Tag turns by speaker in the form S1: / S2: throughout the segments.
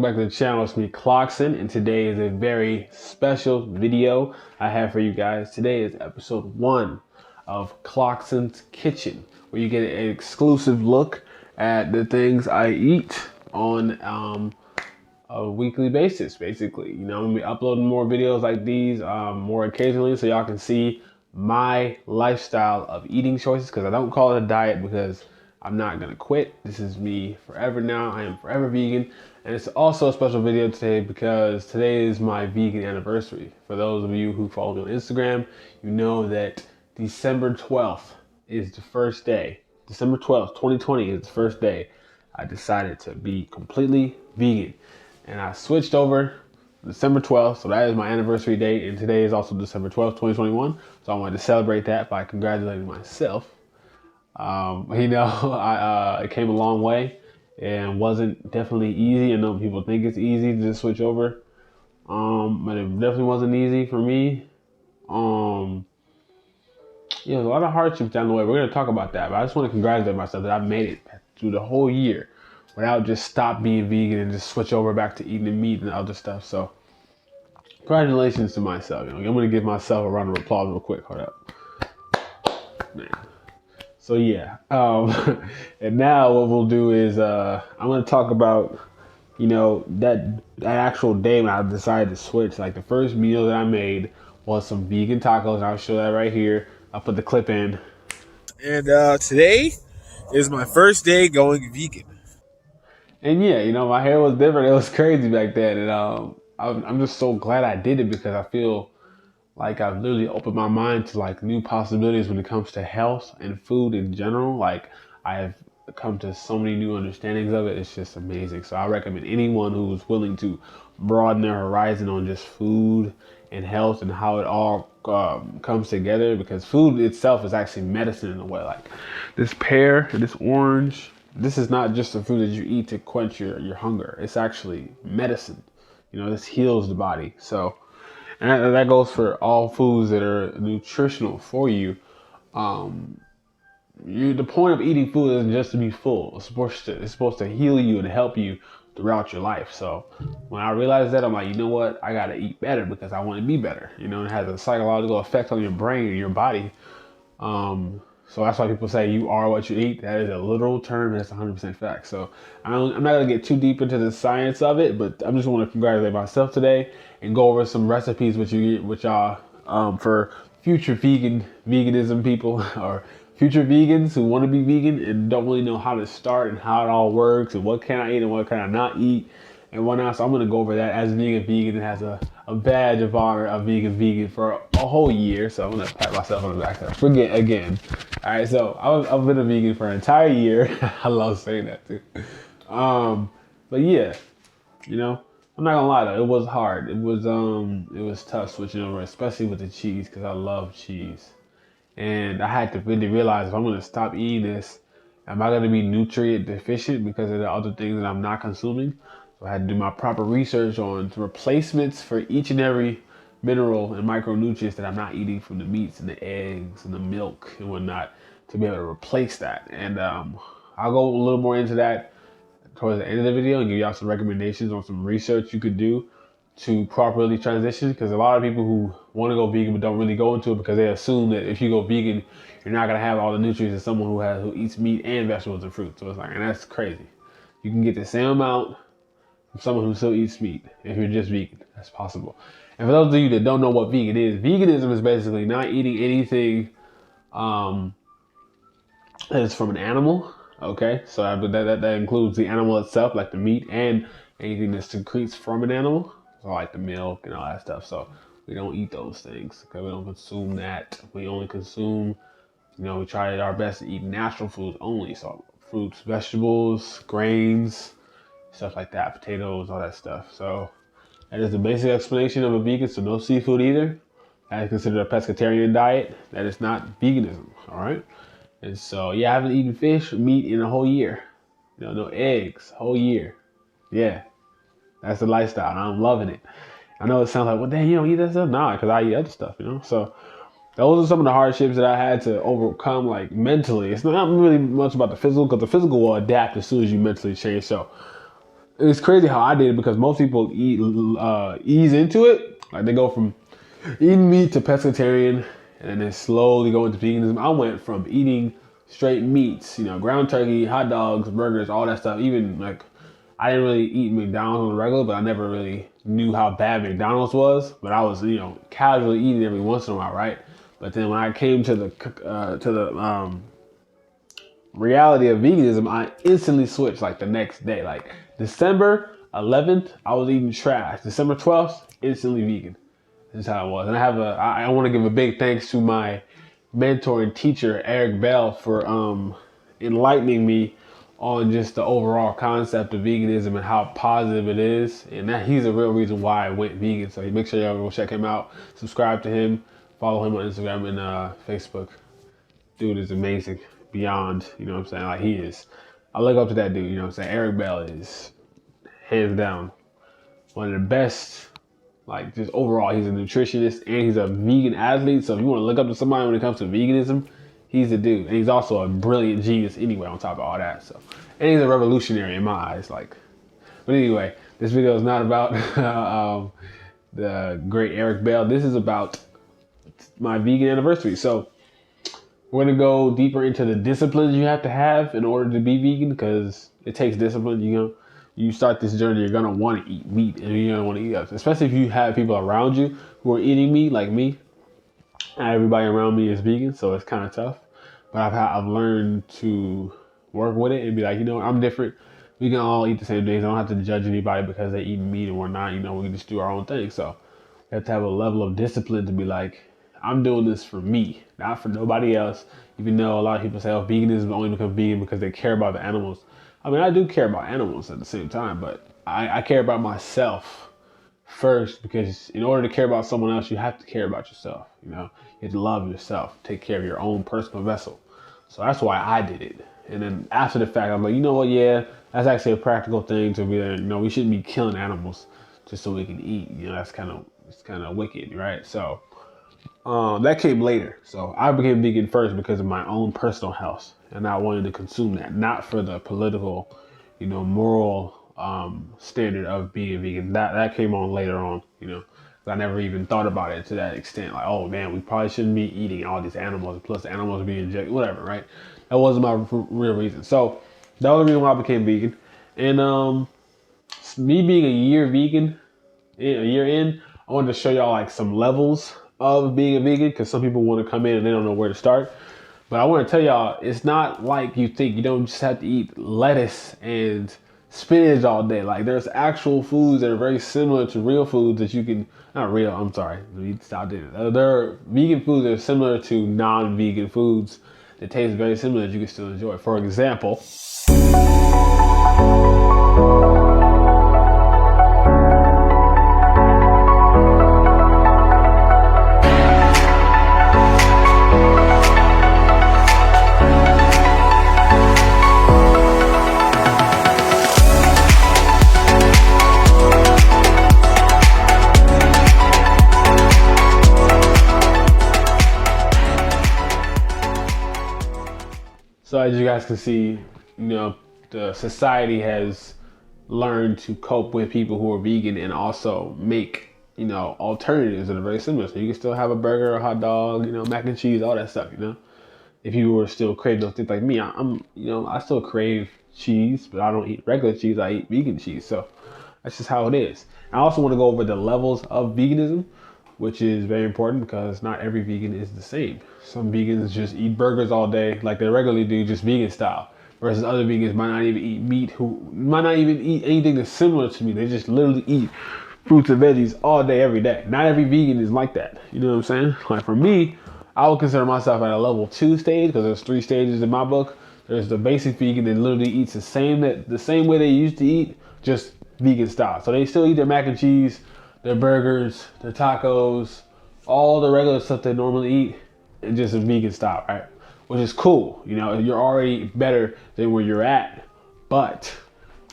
S1: back to the channel. It's me, Clocksyns, and today is a very special video I have for you guys. Today is episode 1 of Clocksyns Kitchen, where you get an exclusive look at the things I eat on a weekly basis, basically. You know, I'm gonna be uploading more videos like these more occasionally, so y'all can see my lifestyle of eating choices, because I don't call it a diet because I'm not gonna quit. This is me forever now. I am forever vegan. And it's also a special video today because today is my vegan anniversary. For those of you who follow me on Instagram, you know that December 12th is the first day. December 12th, 2020 is the first day I decided to be completely vegan. And I switched over December 12th, so that is my anniversary date. And today is also December 12th, 2021. So I wanted to celebrate that by congratulating myself. You know, I came a long way and wasn't definitely easy. I know people think it's easy to just switch over, but it definitely wasn't easy for me. Yeah, there's a lot of hardships down the way. We're going to talk about that, but I just want to congratulate myself that I made it through the whole year without just stop being vegan and just switch over back to eating the meat and other stuff. So congratulations to myself. You know, I'm going to give myself a round of applause real quick. Hold up. Man. So yeah, and now what we'll do is I'm going to talk about, you know, that actual day when I decided to switch. Like, the first meal that I made was some vegan tacos, and I'll show that right here. I'll put the clip in. And today is my first day going vegan. And yeah, you know, my hair was different. It was crazy back then, and I'm just so glad I did it, because I feel like I've literally opened my mind to like new possibilities when it comes to health and food in general. Like, I have come to so many new understandings of it. It's just amazing. So I recommend anyone who's willing to broaden their horizon on just food and health and how it all comes together, because food itself is actually medicine in a way. Like, this pear and this orange, this is not just a food that you eat to quench your hunger. It's actually medicine. You know, this heals the body. So, and that goes for all foods that are nutritional for you. The point of eating food isn't just to be full. It's supposed to heal you and help you throughout your life. So when I realized that, I'm like, you know what? I gotta eat better because I want to be better. You know, it has a psychological effect on your brain and your body. So that's why people say you are what you eat. That is a literal term. That's 100% fact. So I'm not going to get too deep into the science of it, but I'm just want to congratulate myself today and go over some recipes with y'all for future veganism people, or future vegans who want to be vegan and don't really know how to start and how it all works and what can I eat and what can I not eat and whatnot. So I'm going to go over that as a vegan that has a badge of honor of vegan for a whole year. So I'm going to pat myself on the back again. All right, so I've been a vegan for an entire year. I love saying that too. But yeah, you know, I'm not gonna lie though, it was hard. It was tough switching over, especially with the cheese, because I love cheese. And I had to really realize, if I'm gonna stop eating this, am I gonna be nutrient deficient because of the other things that I'm not consuming? So I had to do my proper research on replacements for each and every mineral and micronutrients that I'm not eating from the meats and the eggs and the milk and whatnot, to be able to replace that. And I'll go a little more into that towards the end of the video and give y'all some recommendations on some research you could do to properly transition, because a lot of people who want to go vegan but don't really go into it because they assume that if you go vegan, you're not going to have all the nutrients as someone who eats meat and vegetables and fruit. So it's like, and that's crazy. You can get the same amount from someone who still eats meat if you're just vegan. That's possible. And for those of you that don't know what vegan is, veganism is basically not eating anything that is from an animal. Okay, so that includes the animal itself, like the meat, and anything that secretes from an animal, so like the milk and all that stuff. So we don't eat those things, okay? We don't consume that. We only consume, you know, we try our best to eat natural foods only. So fruits, vegetables, grains, stuff like that, potatoes, all that stuff. So that is the basic explanation of a vegan. So no seafood either. That is considered a pescatarian diet. That is not veganism, all right? And so, yeah, I haven't eaten fish or meat in a whole year. You know, no eggs, whole year. Yeah, that's the lifestyle, and I'm loving it. I know it sounds like, well, dang, you don't eat that stuff? Nah, because I eat other stuff, you know? So those are some of the hardships that I had to overcome, like, mentally. It's not really much about the physical, because the physical will adapt as soon as you mentally change. So it's crazy how I did it, because most people ease into it. Like they go from eating meat to pescatarian, and then slowly go into veganism. I went from eating straight meats, ground turkey, hot dogs, burgers, all that stuff. Even like I didn't really eat McDonald's on the regular, but I never really knew how bad McDonald's was. But I was, casually eating every once in a while, right? But then when I came to the reality of veganism, I instantly switched like the next day. Like December 11th, I was eating trash. December 12th, instantly vegan. This is how it was. And I want to give a big thanks to my mentor and teacher, Eric Bell, for enlightening me on just the overall concept of veganism and how positive it is. And that he's the real reason why I went vegan. So make sure y'all go check him out, subscribe to him, follow him on Instagram and Facebook. Dude is amazing beyond, what I'm saying? Like he is. I look up to that dude, what I'm saying? Eric Bell is hands down one of the best. Like just overall, he's a nutritionist and he's a vegan athlete. So if you want to look up to somebody when it comes to veganism, he's the dude. And he's also a brilliant genius anyway on top of all that. So, and he's a revolutionary in my eyes. Like, but anyway, this video is not about the great Eric Bell. This is about my vegan anniversary. So we're gonna go deeper into the disciplines you have to have in order to be vegan, because it takes discipline. You start this journey, you're gonna want to eat meat, and you're gonna want to eat it, especially if you have people around you who are eating meat like me. Not everybody around me is vegan, so it's kind of tough. But I've learned to work with it and be like, I'm different. We can all eat the same things. I don't have to judge anybody because they eat meat and we're not. We can just do our own thing. So you have to have a level of discipline to be like, I'm doing this for me, not for nobody else. Even though a lot of people say, oh, veganism only become vegan because they care about the animals. I mean, I do care about animals at the same time, but I care about myself first, because in order to care about someone else, you have to care about yourself. You have to love yourself, take care of your own personal vessel. So that's why I did it. And then after the fact, I'm like, yeah, that's actually a practical thing to be there. We shouldn't be killing animals just so we can eat. It's kind of wicked, right? So that came later. So I became vegan first because of my own personal health and not wanting to consume that, not for the political, moral standard of being vegan. That came on later on, I never even thought about it to that extent. Like, oh man, we probably shouldn't be eating all these animals, plus the animals are being injected, whatever, right? That wasn't my real reason. So that was the reason why I became vegan. And me being a year in, I wanted to show y'all like some levels of being a vegan, because some people want to come in and they don't know where to start. But I want to tell y'all, it's not like you think. You don't just have to eat lettuce and spinach all day. Like there's actual foods that are very similar to real foods that you can, not real, I'm sorry, let me stop there. There are vegan foods that are similar to non-vegan foods that taste very similar that you can still enjoy. For example, so as you guys can see, the society has learned to cope with people who are vegan and also make, alternatives that are very similar. So you can still have a burger, a hot dog, mac and cheese, all that stuff, If you were still craving those things like me, I still crave cheese, but I don't eat regular cheese, I eat vegan cheese. So that's just how it is. I also want to go over the levels of veganism, which is very important because not every vegan is the same. Some vegans just eat burgers all day like they regularly do, just vegan style. Versus other vegans might not even eat meat, who might not even eat anything that's similar to me. They just literally eat fruits and veggies all day, every day. Not every vegan is like that. You know what I'm saying? Like for me, I would consider myself at a level 2 stage, because there's 3 stages in my book. There's the basic vegan that literally eats the same way they used to eat, just vegan style. So they still eat their mac and cheese, their burgers, their tacos, all the regular stuff they normally eat, and just a vegan style, right? Which is cool. You're already better than where you're at. But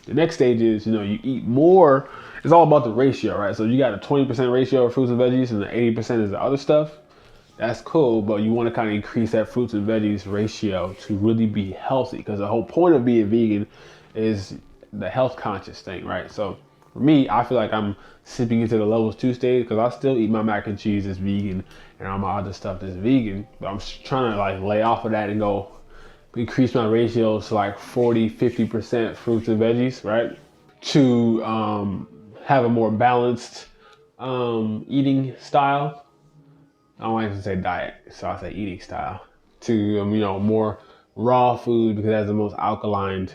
S1: the next stage is, you eat more. It's all about the ratio, right? So you got a 20% ratio of fruits and veggies and the 80% is the other stuff. That's cool, but you want to kind of increase that fruits and veggies ratio to really be healthy, because the whole point of being vegan is the health conscious thing, right? So for me, I feel like I'm sipping into the levels 2 stage because I still eat my mac and cheese that's vegan and all my other stuff that's vegan. But I'm trying to like lay off of that and go increase my ratios to like 40-50% fruits and veggies, right? To have a more balanced eating style. I don't like to say diet, so I say eating style. To more raw food because it has the most alkaline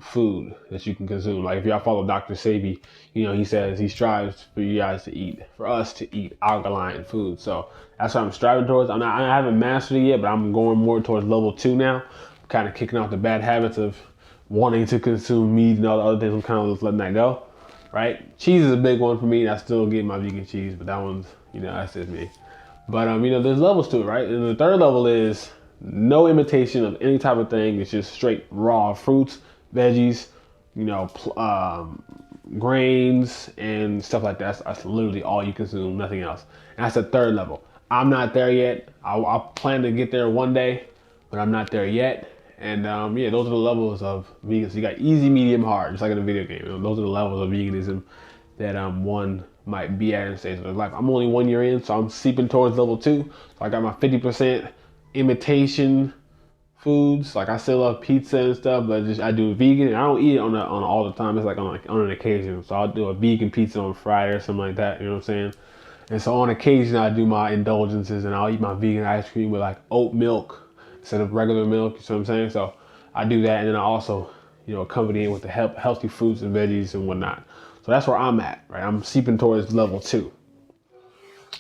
S1: food that you can consume. Like if y'all follow Dr. Sebi, he says he strives for you guys to eat, for us to eat alkaline food. So that's what I'm striving towards. I haven't mastered it yet, but I'm going more towards level 2 now. I'm kind of kicking off the bad habits of wanting to consume meat and all the other things. I'm kind of just letting that go, right? Cheese is a big one for me, and I still get my vegan cheese, but that one's, that's just me. But there's levels to it, right? And the third level is no imitation of any type of thing. It's just straight raw fruits, veggies, grains and stuff like that. That's literally all you consume, nothing else. And that's the third level. I'm not there yet. I plan to get there one day, but I'm not there yet. And those are the levels of veganism. You got easy, medium, hard, just like in a video game. Those are the levels of veganism that one might be at in stage of their life. I'm only 1 year in, so I'm seeping towards level 2. So I got my 50% imitation foods. Like I still love pizza and stuff, but I do vegan. And I don't eat it on all the time. It's like on an occasion. So I'll do a vegan pizza on Friday or something like that. You know what I'm saying? And so on occasion I do my indulgences and I'll eat my vegan ice cream with like oat milk instead of regular milk. You see what I'm saying? So I do that, and then I also accompany it with the healthy fruits and veggies and whatnot. So that's where I'm at, right? I'm seeping towards level 2.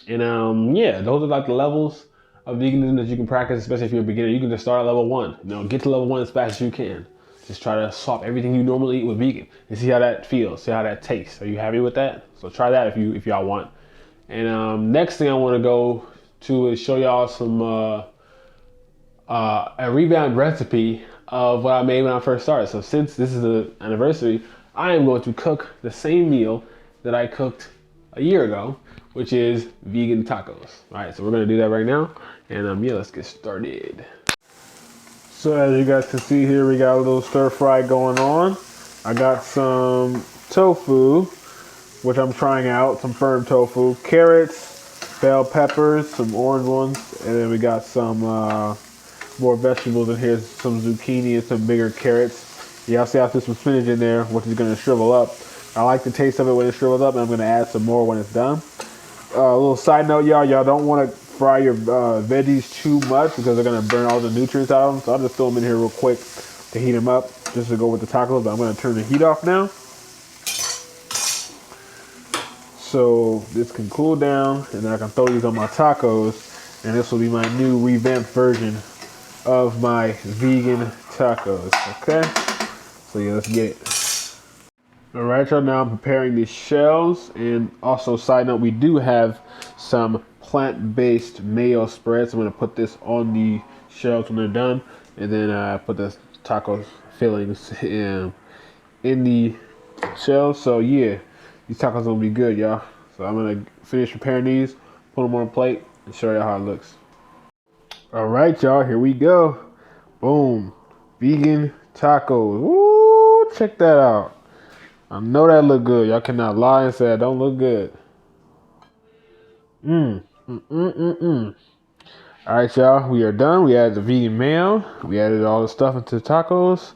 S1: And those are like the levels of veganism that you can practice, especially if you're a beginner. You can just start at level 1. Get to level 1 as fast as you can. Just try to swap everything you normally eat with vegan and see how that feels, see how that tastes. Are you happy with that? So try that if y'all want. And next thing I want to go to is show y'all some a revamped recipe of what I made when I first started. So since this is the anniversary, I am going to cook the same meal that I cooked a year ago, which is vegan tacos. All right, so we're gonna do that right now, and let's get started. So as you guys can see here, we got a little stir fry going on. I got some tofu, which I'm trying out, some firm tofu, carrots, bell peppers, some orange ones, and then we got some more vegetables in here, some zucchini and some bigger carrots. Y'all see I threw some spinach in there, which is gonna shrivel up. I like the taste of it when it shrivels up, and I'm gonna add some more when it's done. A little side note, y'all don't want to fry your veggies too much because they're gonna burn all the nutrients out of them. So I'll just throw them in here real quick to heat them up, just to go with the tacos. But I'm gonna turn the heat off now, so this can cool down, and then I can throw these on my tacos, and this will be my new revamped version of my vegan tacos. Okay, so yeah, let's get it. All right, y'all, now I'm preparing these shells, and also side note, we do have some plant-based mayo spreads. I'm gonna put this on the shells when they're done, and then put the taco fillings in the shells. So yeah, these tacos gonna be good, y'all. So I'm gonna finish preparing these, put them on a plate, and show y'all how it looks. All right, y'all, here we go. Boom, vegan tacos. Woo, check that out. I know that look good. Y'all cannot lie and say that don't look good. All right, y'all, we are done. We added the vegan mayo. We added all the stuff into the tacos.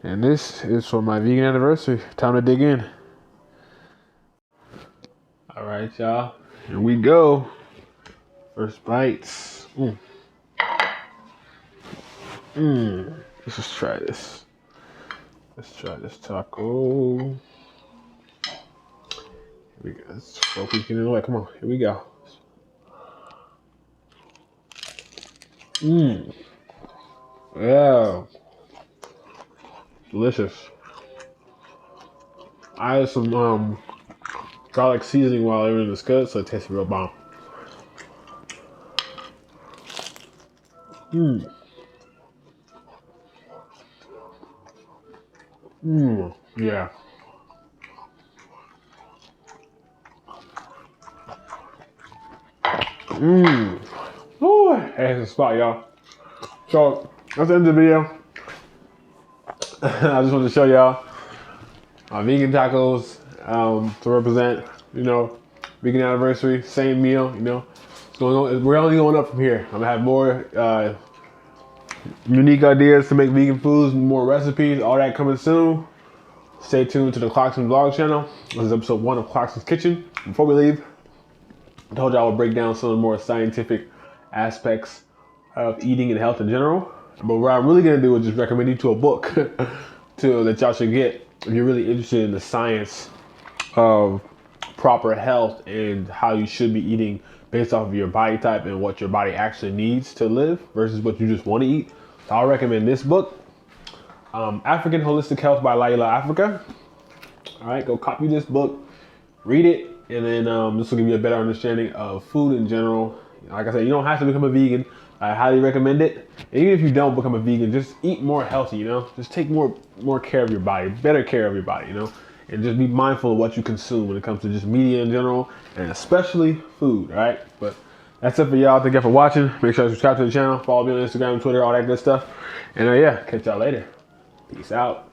S1: And this is for my vegan anniversary. Time to dig in. All right, y'all, here we go. First bites. Let's just try this. Let's try this taco. Here we go. Let's throw peeking in the way. Come on, here we go. Yeah. Delicious. I had some garlic seasoning while they were in the skillet, so it tasted real bomb. Yeah. Ooh, hey, it's a spot, y'all. So that's the end of the video. I just wanted to show y'all my vegan tacos to represent, you know, vegan anniversary, same meal, you know. It's going on, we're only going up from here. I'm gonna have more unique ideas to make vegan foods, more recipes, all that coming soon. Stay tuned to the Clocksyns vlog channel. This is episode 1 of Clocksyns Kitchen. Before we leave, I told you I would break down some of the more scientific aspects of eating and health in general. But what I'm really gonna do is just recommend you to a book that y'all should get if you're really interested in the science of proper health and how you should be eating based off of your body type and what your body actually needs to live versus what you just want to eat. So I'll recommend this book, African Holistic Health by Laila Africa. All right, go copy this book, read it, and then this will give you a better understanding of food in general. Like I said, you don't have to become a vegan. I highly recommend it. And even if you don't become a vegan, just eat more healthy, you know? Just take more care of your body, better care of your body, you know? And just be mindful of what you consume when it comes to just media in general, and especially food, all right? But that's it for y'all. Thank y'all for watching. Make sure to subscribe to the channel, follow me on Instagram, Twitter, all that good stuff. And yeah, catch y'all later. Peace out.